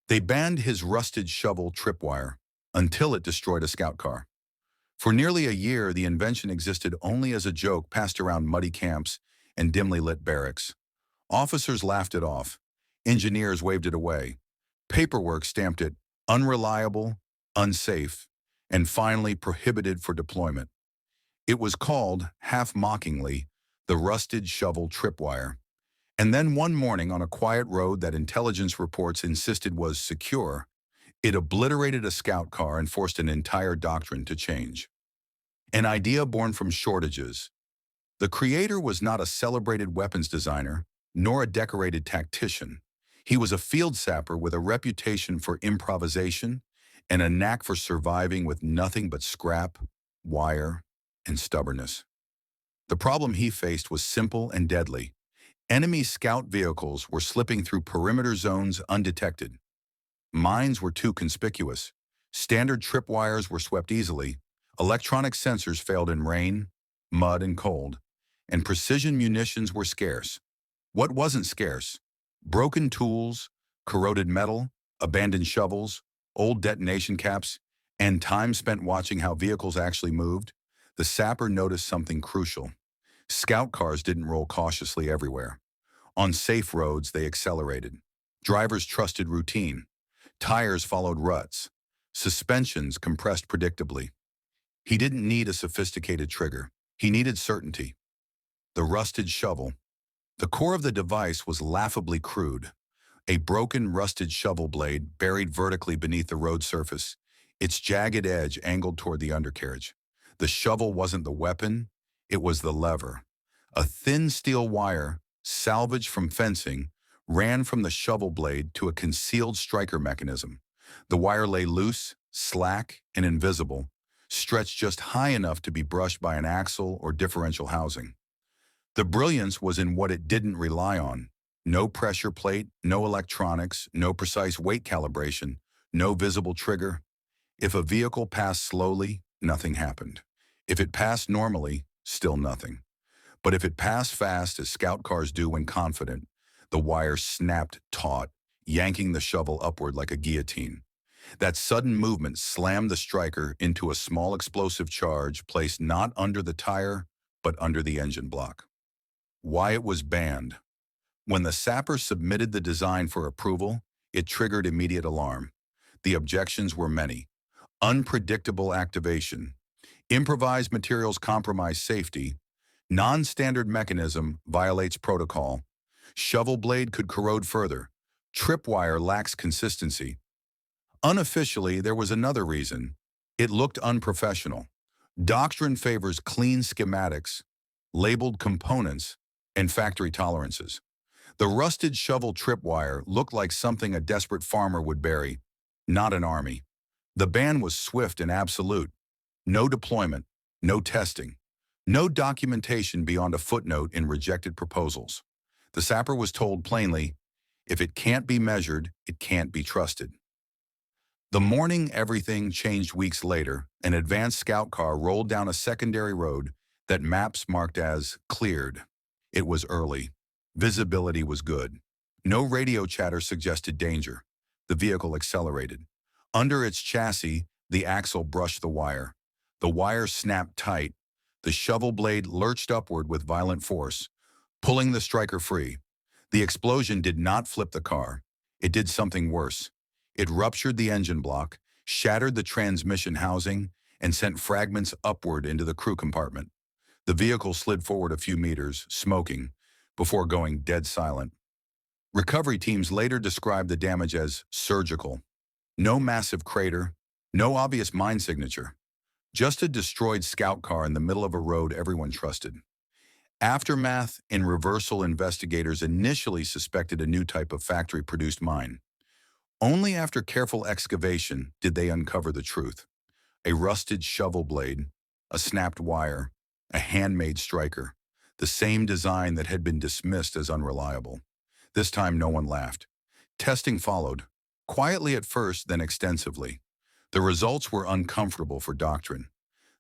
They banned his rusted shovel Tripwire until it destroyed a scout car. For nearly a year, the invention existed only as a joke passed around muddy camps and dimly lit barracks. Officers laughed it off. Engineers waved it away. Paperwork stamped it unreliable, unsafe, and finally prohibited for deployment. It was called, half-mockingly, the rusted shovel tripwire. And then one morning on a quiet road that intelligence reports insisted was secure, it obliterated a scout car and forced an entire doctrine to change. An idea born from shortages. The creator was not a celebrated weapons designer, nor a decorated tactician. He was a field sapper with a reputation for improvisation and a knack for surviving with nothing but scrap, wire, and stubbornness. The problem he faced was simple and deadly. Enemy scout vehicles were slipping through perimeter zones undetected. Mines were too conspicuous. Standard tripwires were swept easily. Electronic sensors failed in rain, mud, and cold. And precision munitions were scarce. What wasn't scarce? Broken tools, corroded metal, abandoned shovels, old detonation caps, and time spent watching how vehicles actually moved. The sapper noticed something crucial. Scout cars didn't roll cautiously everywhere. On safe roads, they accelerated. Drivers trusted routine. Tires followed ruts. Suspensions compressed predictably. He didn't need a sophisticated trigger. He needed certainty. The rusted shovel. The core of the device was laughably crude. A broken, rusted shovel blade buried vertically beneath the road surface, its jagged edge angled toward the undercarriage. The shovel wasn't the weapon, it was the lever. A thin steel wire, salvaged from fencing, ran from the shovel blade to a concealed striker mechanism. The wire lay loose, slack, and invisible, stretched just high enough to be brushed by an axle or differential housing. The brilliance was in what it didn't rely on. No pressure plate, no electronics, no precise weight calibration, no visible trigger. If a vehicle passed slowly, nothing happened. If it passed normally, still nothing. But if it passed fast, as scout cars do when confident, the wire snapped taut, yanking the shovel upward like a guillotine. That sudden movement slammed the striker into a small explosive charge placed not under the tire, but under the engine block. Why it was banned. When the sapper submitted the design for approval, it triggered immediate alarm. The objections were many. Unpredictable activation. Improvised materials compromise safety. Non-standard mechanism violates protocol. Shovel blade could corrode further. Tripwire lacks consistency. Unofficially, there was another reason. It looked unprofessional. Doctrine favors clean schematics, labeled components, and factory tolerances. The rusted shovel tripwire looked like something a desperate farmer would bury, not an army. The ban was swift and absolute. No deployment, no testing, no documentation beyond a footnote in rejected proposals. The sapper was told plainly, if it can't be measured, it can't be trusted. The morning everything changed weeks later, an advanced scout car rolled down a secondary road that maps marked as cleared. It was early. Visibility was good. No radio chatter suggested danger. The vehicle accelerated. Under its chassis, the axle brushed the wire. The wire snapped tight. The shovel blade lurched upward with violent force, pulling the striker free. The explosion did not flip the car. It did something worse. It ruptured the engine block, shattered the transmission housing, and sent fragments upward into the crew compartment. The vehicle slid forward a few meters, smoking, before going dead silent. Recovery teams later described the damage as surgical. No massive crater, no obvious mine signature. Just a destroyed scout car in the middle of a road everyone trusted. Aftermath and reversal investigators initially suspected a new type of factory-produced mine. Only after careful excavation did they uncover the truth. A rusted shovel blade, a snapped wire, a handmade striker, the same design that had been dismissed as unreliable. This time no one laughed. Testing followed, quietly at first, then extensively. The results were uncomfortable for doctrine.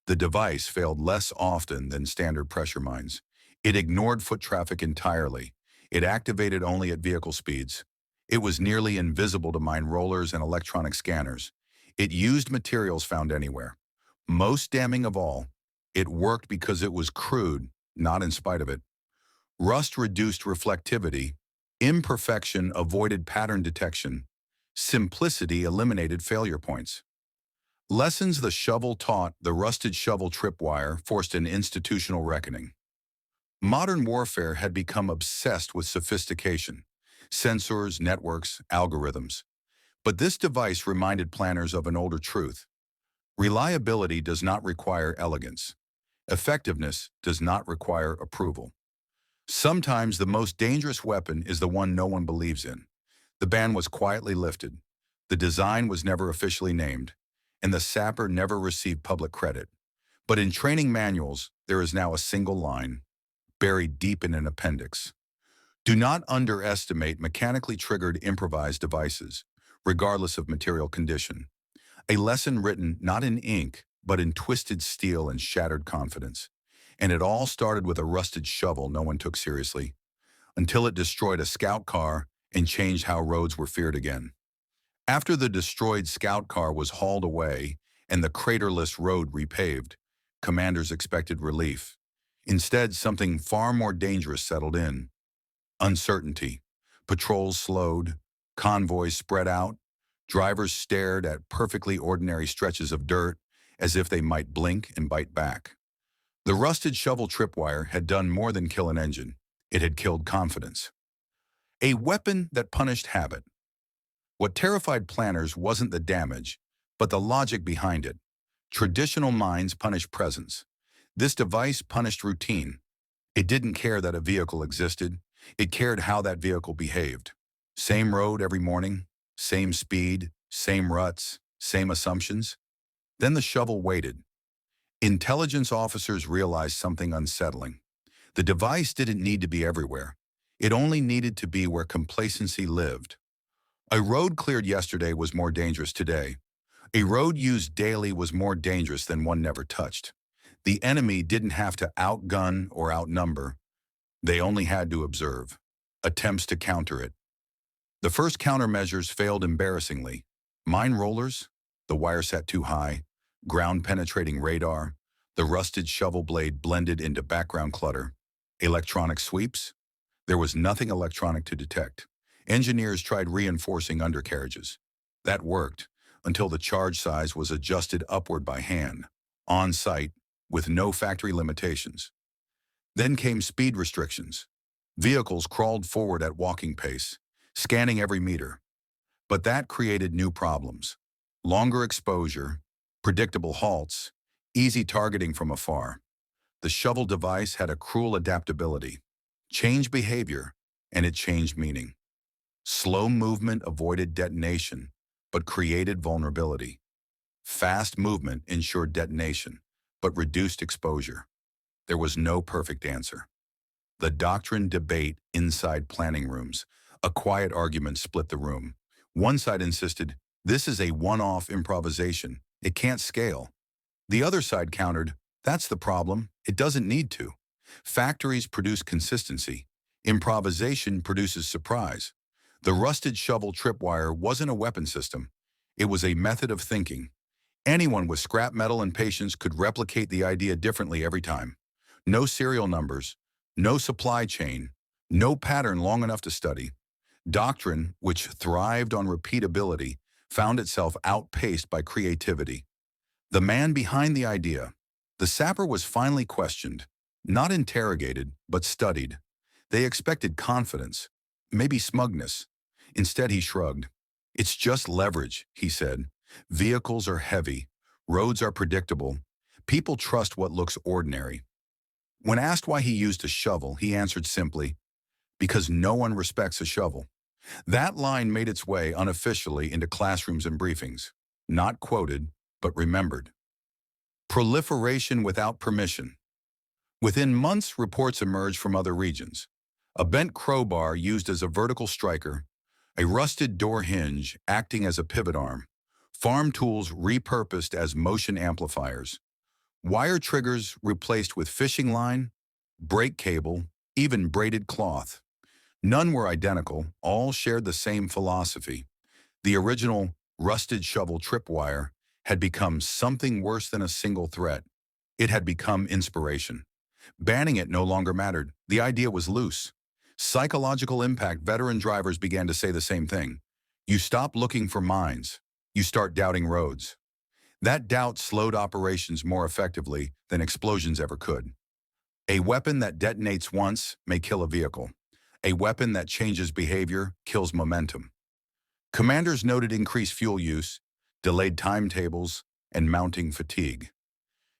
The device failed less often than standard pressure mines. It ignored foot traffic entirely. It activated only at vehicle speeds. It was nearly invisible to mine rollers and electronic scanners. It used materials found anywhere. Most damning of all, it worked because it was crude, not in spite of it. Rust reduced reflectivity, imperfection avoided pattern detection, simplicity eliminated failure points. Lessons the shovel taught, the rusted shovel tripwire forced an institutional reckoning. Modern warfare had become obsessed with sophistication, sensors, networks, algorithms. But this device reminded planners of an older truth. Reliability does not require elegance. Effectiveness does not require approval. Sometimes the most dangerous weapon is the one no one believes in. The ban was quietly lifted. The design was never officially named, and the sapper never received public credit. But in training manuals, there is now a single line, buried deep in an appendix. Do not underestimate mechanically triggered improvised devices, regardless of material condition. A lesson written not in ink, but in twisted steel and shattered confidence. And it all started with a rusted shovel no one took seriously, until it destroyed a scout car and changed how roads were feared again. After the destroyed scout car was hauled away and the craterless road repaved, commanders expected relief. Instead, something far more dangerous settled in. Uncertainty. Patrols slowed, convoys spread out, drivers stared at perfectly ordinary stretches of dirt as if they might blink and bite back. The rusted shovel tripwire had done more than kill an engine. It had killed confidence. A weapon that punished habit. What terrified planners wasn't the damage, but the logic behind it. Traditional minds punish presence. This device punished routine. It didn't care that a vehicle existed. It cared how that vehicle behaved. Same road every morning, same speed, same ruts, same assumptions. Then the shovel waited. Intelligence officers realized something unsettling. The device didn't need to be everywhere. It only needed to be where complacency lived. A road cleared yesterday was more dangerous today. A road used daily was more dangerous than one never touched. The enemy didn't have to outgun or outnumber. They only had to observe. Attempts to counter it. The first countermeasures failed embarrassingly. Mine rollers, the wire set too high, ground-penetrating radar, the rusted shovel blade blended into background clutter. Electronic sweeps? There was nothing electronic to detect. Engineers tried reinforcing undercarriages. That worked, until the charge size was adjusted upward by hand, on-site, with no factory limitations. Then came speed restrictions. Vehicles crawled forward at walking pace, scanning every meter. But that created new problems. Longer exposure, predictable halts, easy targeting from afar. The shovel device had a cruel adaptability. Changed behavior, and it changed meaning. Slow movement avoided detonation, but created vulnerability. Fast movement ensured detonation, but reduced exposure. There was no perfect answer. The doctrine debate inside planning rooms. A quiet argument split the room. One side insisted, this is a one-off improvisation. It can't scale. The other side countered, that's the problem. It doesn't need to. Factories produce consistency. Improvisation produces surprise. The rusted shovel tripwire wasn't a weapon system. It was a method of thinking. Anyone with scrap metal and patience could replicate the idea differently every time. No serial numbers, no supply chain, no pattern long enough to study. Doctrine, which thrived on repeatability, found itself outpaced by creativity. The man behind the idea, the sapper, was finally questioned, not interrogated, but studied. They expected confidence, maybe smugness. Instead, he shrugged. It's just leverage, he said. Vehicles are heavy. Roads are predictable. People trust what looks ordinary. When asked why he used a shovel, he answered simply, because no one respects a shovel. That line made its way unofficially into classrooms and briefings. Not quoted, but remembered. Proliferation without permission. Within months, reports emerged from other regions. A bent crowbar used as a vertical striker, a rusted door hinge acting as a pivot arm, farm tools repurposed as motion amplifiers, wire triggers replaced with fishing line, brake cable, even braided cloth. None were identical, all shared the same philosophy. The original rusted shovel tripwire had become something worse than a single threat. It had become inspiration. Banning it no longer mattered. The idea was loose. Psychological impact, veteran drivers began to say the same thing. You stop looking for mines. You start doubting roads. That doubt slowed operations more effectively than explosions ever could. A weapon that detonates once may kill a vehicle. A weapon that changes behavior kills momentum. Commanders noted increased fuel use, delayed timetables, and mounting fatigue.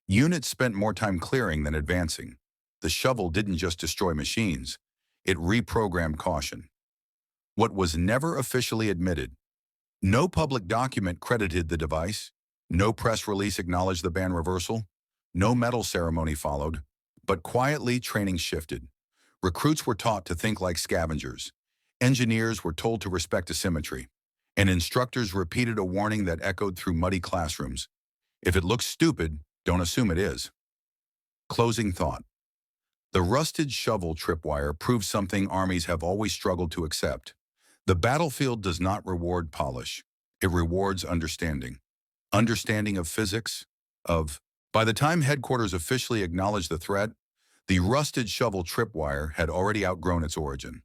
Units spent more time clearing than advancing. The shovel didn't just destroy machines, it reprogrammed caution. What was never officially admitted. No public document credited the device, no press release acknowledged the ban reversal, no medal ceremony followed, but quietly training shifted. Recruits were taught to think like scavengers. Engineers were told to respect asymmetry. And instructors repeated a warning that echoed through muddy classrooms. If it looks stupid, don't assume it is. Closing thought. The rusted shovel tripwire proved something armies have always struggled to accept. The battlefield does not reward polish. It rewards understanding. Understanding of physics, of... By the time headquarters officially acknowledged the threat, the rusted shovel tripwire had already outgrown its origin.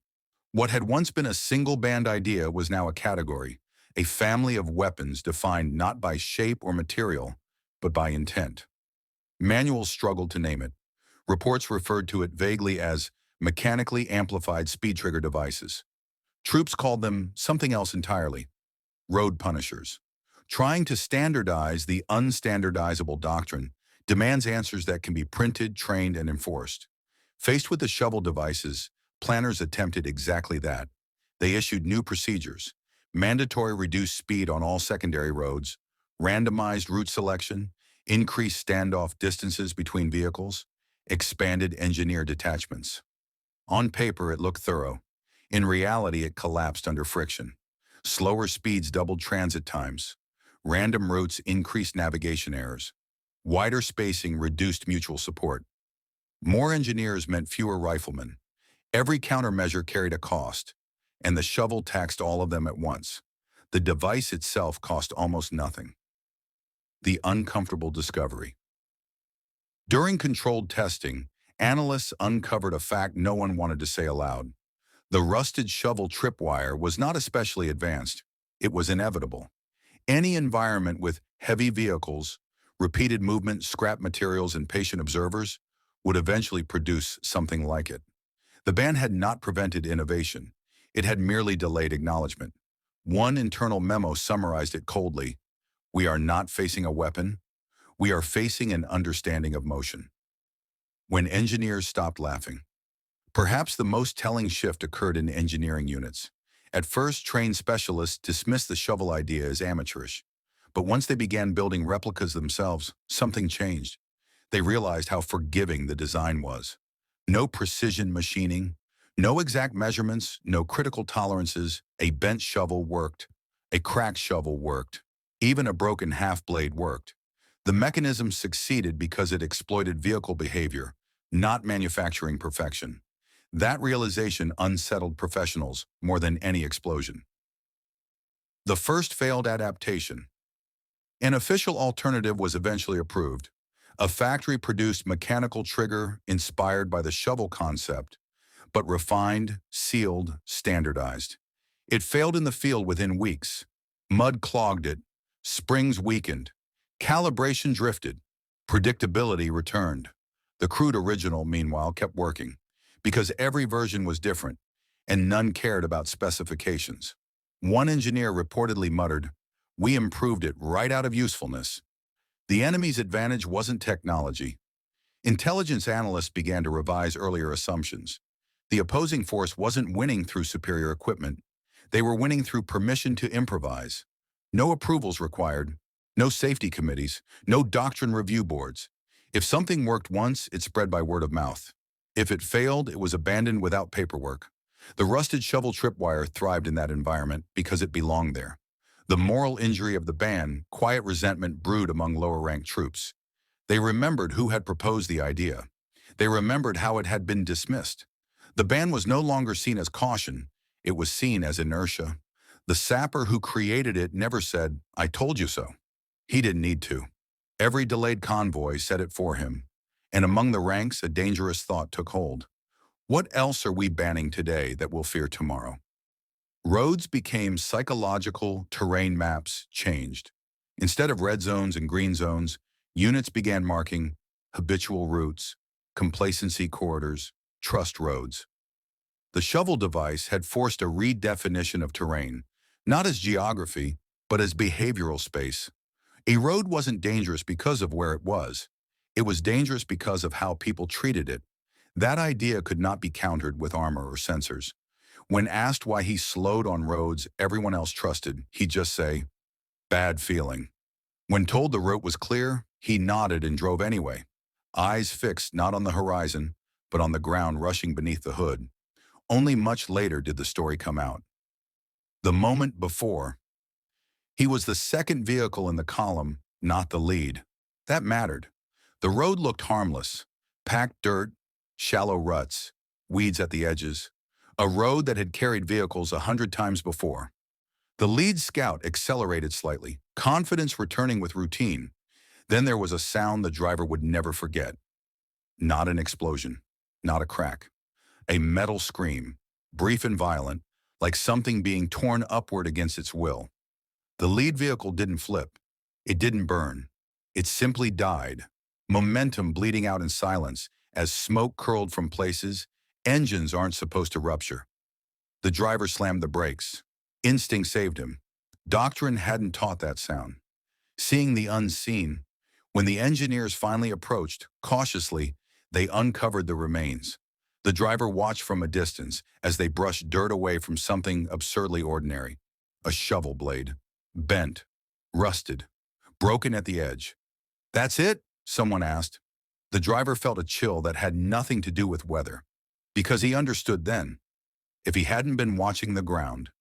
What had once been a single banned idea was now a category, a family of weapons defined not by shape or material, but by intent. Manuals struggled to name it. Reports referred to it vaguely as mechanically amplified speed trigger devices. Troops called them something else entirely, road punishers. Trying to standardize the unstandardizable doctrine demands answers that can be printed, trained, and enforced. Faced with the shovel devices, planners attempted exactly that. They issued new procedures, mandatory reduced speed on all secondary roads, randomized route selection, increased standoff distances between vehicles, expanded engineer detachments. On paper, it looked thorough. In reality, it collapsed under friction. Slower speeds doubled transit times. Random routes increased navigation errors. Wider spacing reduced mutual support. More engineers meant fewer riflemen. Every countermeasure carried a cost, and the shovel taxed all of them at once. The device itself cost almost nothing. The uncomfortable discovery. During controlled testing, analysts uncovered a fact no one wanted to say aloud. The rusted shovel tripwire was not especially advanced. It was inevitable. Any environment with heavy vehicles, repeated movement, scrap materials, and patient observers would eventually produce something like it. The ban had not prevented innovation. It had merely delayed acknowledgement. One internal memo summarized it coldly. We are not facing a weapon. We are facing an understanding of motion. When engineers stopped laughing. Perhaps the most telling shift occurred in engineering units. At first, trained specialists dismissed the shovel idea as amateurish. But once they began building replicas themselves, something changed. They realized how forgiving the design was. No precision machining, no exact measurements, no critical tolerances. A bent shovel worked. A cracked shovel worked. Even a broken half-blade worked. The mechanism succeeded because it exploited vehicle behavior, not manufacturing perfection. That realization unsettled professionals more than any explosion. The first failed adaptation. An official alternative was eventually approved. A factory-produced mechanical trigger inspired by the shovel concept, but refined, sealed, standardized. It failed in the field within weeks. Mud clogged it. Springs weakened. Calibration drifted. Predictability returned. The crude original, meanwhile, kept working, because every version was different, and none cared about specifications. One engineer reportedly muttered, "We improved it right out of usefulness." The enemy's advantage wasn't technology. Intelligence analysts began to revise earlier assumptions. The opposing force wasn't winning through superior equipment. They were winning through permission to improvise. No approvals required, no safety committees, no doctrine review boards. If something worked once, it spread by word of mouth. If it failed, it was abandoned without paperwork. The rusted shovel tripwire thrived in that environment because it belonged there. The moral injury of the ban, quiet resentment brewed among lower-ranked troops. They remembered who had proposed the idea. They remembered how it had been dismissed. The ban was no longer seen as caution, it was seen as inertia. The sapper who created it never said, "I told you so." He didn't need to. Every delayed convoy said it for him. And among the ranks, a dangerous thought took hold. What else are we banning today that we'll fear tomorrow? Roads became psychological terrain maps changed. Instead of red zones and green zones, units began marking habitual routes, complacency corridors, trust roads. The shovel device had forced a redefinition of terrain, not as geography, but as behavioral space. A road wasn't dangerous because of where it was. It was dangerous because of how people treated it. That idea could not be countered with armor or sensors. When asked why he slowed on roads everyone else trusted, he'd just say, "Bad feeling." When told the route was clear, he nodded and drove anyway, eyes fixed not on the horizon, but on the ground rushing beneath the hood. Only much later did the story come out. The moment before, he was the second vehicle in the column, not the lead. That mattered. The road looked harmless, packed dirt, shallow ruts, weeds at the edges, a road that had carried vehicles 100 times before. The lead scout accelerated slightly, confidence returning with routine. Then there was a sound the driver would never forget. Not an explosion, not a crack. A metal scream, brief and violent, like something being torn upward against its will. The lead vehicle didn't flip. It didn't burn. It simply died, momentum bleeding out in silence as smoke curled from places engines aren't supposed to rupture. The driver slammed the brakes. Instinct saved him. Doctrine hadn't taught that sound. Seeing the unseen, when the engineers finally approached, cautiously, they uncovered the remains. The driver watched from a distance as they brushed dirt away from something absurdly ordinary. A shovel blade. Bent. Rusted. Broken at the edge. "That's it?" someone asked. The driver felt a chill that had nothing to do with weather. Because he understood then. If he hadn't been watching the ground,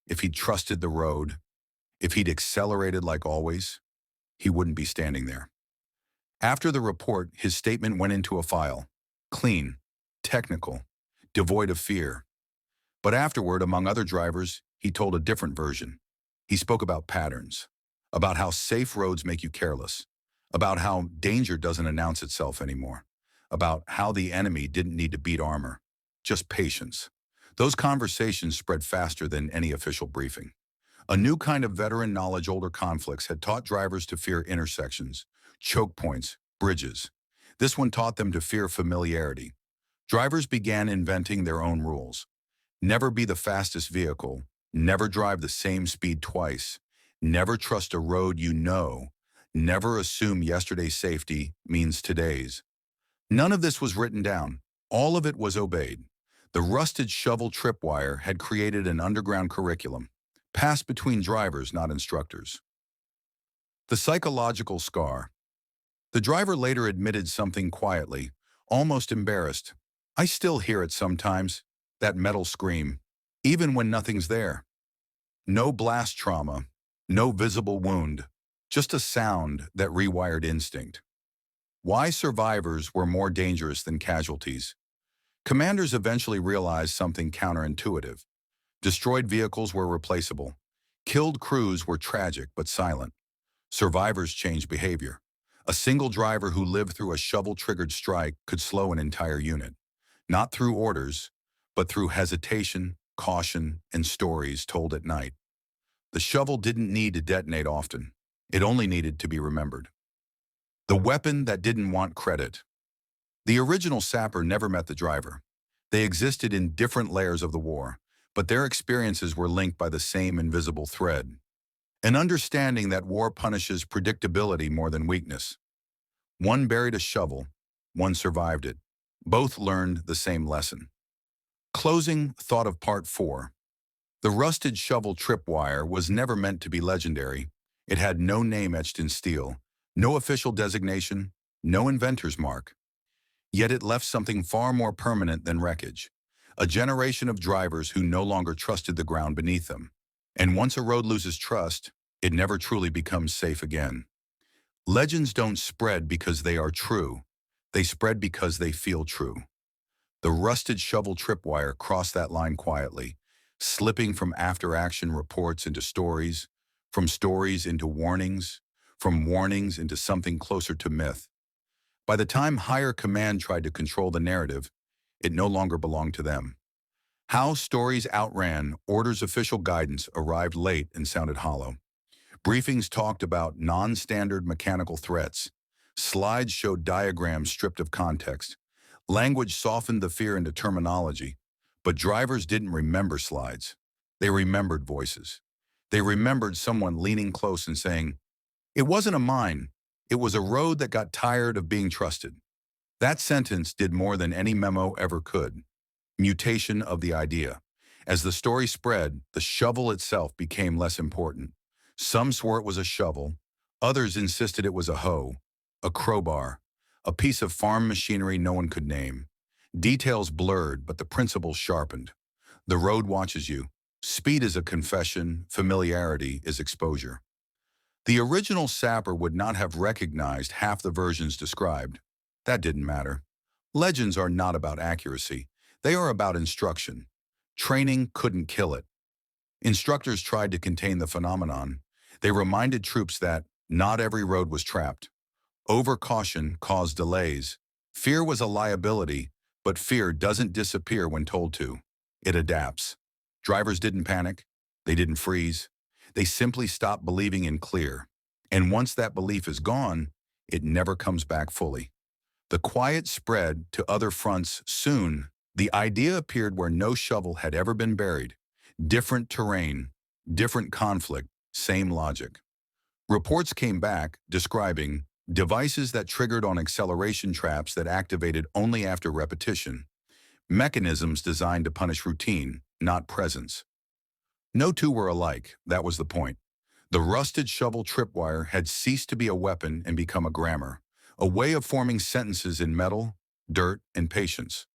if he'd trusted the road, if he'd accelerated like always, he wouldn't be standing there. After the report, his statement went into a file. Clean, technical, devoid of fear. But afterward, among other drivers, he told a different version. He spoke about patterns, about how safe roads make you careless, about how danger doesn't announce itself anymore, about how the enemy didn't need to beat armor, just patience. Those conversations spread faster than any official briefing. A new kind of veteran knowledge older conflicts had taught drivers to fear intersections, choke points, bridges. This one taught them to fear familiarity. Drivers began inventing their own rules. Never be the fastest vehicle, never drive the same speed twice, never trust a road you know, never assume yesterday's safety means today's. None of this was written down. All of it was obeyed. The rusted shovel tripwire had created an underground curriculum, passed between drivers, not instructors. The psychological scar. The driver later admitted something quietly, almost embarrassed. "I still hear it sometimes, that metal scream, even when nothing's there." No blast trauma, no visible wound, just a sound that rewired instinct. Why survivors were more dangerous than casualties. Commanders eventually realized something counterintuitive. Destroyed vehicles were replaceable. Killed crews were tragic but silent. Survivors changed behavior. A single driver who lived through a shovel-triggered strike could slow an entire unit. Not through orders, but through hesitation, caution, and stories told at night. The shovel didn't need to detonate often. It only needed to be remembered. The weapon that didn't want credit. The original sapper never met the driver. They existed in different layers of the war, but their experiences were linked by the same invisible thread. An understanding that war punishes predictability more than weakness. One buried a shovel, one survived it. Both learned the same lesson. Closing thought of Part 4. The rusted shovel tripwire was never meant to be legendary. It had no name etched in steel, no official designation, no inventor's mark. Yet it left something far more permanent than wreckage. A generation of drivers who no longer trusted the ground beneath them. And once a road loses trust, it never truly becomes safe again. Legends don't spread because they are true. They spread because they feel true. The rusted shovel tripwire crossed that line quietly, slipping from after-action reports into stories, from stories into warnings, from warnings into something closer to myth. By the time higher command tried to control the narrative, it no longer belonged to them. How stories outran orders official guidance arrived late and sounded hollow. Briefings talked about non-standard mechanical threats. Slides showed diagrams stripped of context. Language softened the fear into terminology, but drivers didn't remember slides. They remembered voices. They remembered someone leaning close and saying, "It wasn't a mine. It was a road that got tired of being trusted." That sentence did more than any memo ever could. Mutation of the idea. As the story spread, the shovel itself became less important. Some swore it was a shovel. Others insisted it was a hoe, a crowbar, a piece of farm machinery no one could name. Details blurred, but the principle sharpened. The road watches you. Speed is a confession, familiarity is exposure. The original sapper would not have recognized half the versions described. That didn't matter. Legends are not about accuracy. They are about instruction. Training couldn't kill it. Instructors tried to contain the phenomenon. They reminded troops that not every road was trapped. Overcaution caused delays. Fear was a liability, but fear doesn't disappear when told to. It adapts. Drivers didn't panic. They didn't freeze. They simply stopped believing in clear. And once that belief is gone, it never comes back fully. The quiet spread to other fronts soon. The idea appeared where no shovel had ever been buried. Different terrain, different conflict, same logic. Reports came back describing devices that triggered on acceleration traps that activated only after repetition. Mechanisms designed to punish routine, not presence. No two were alike, that was the point. The rusted shovel tripwire had ceased to be a weapon and become a grammar, a way of forming sentences in metal, dirt, and patience.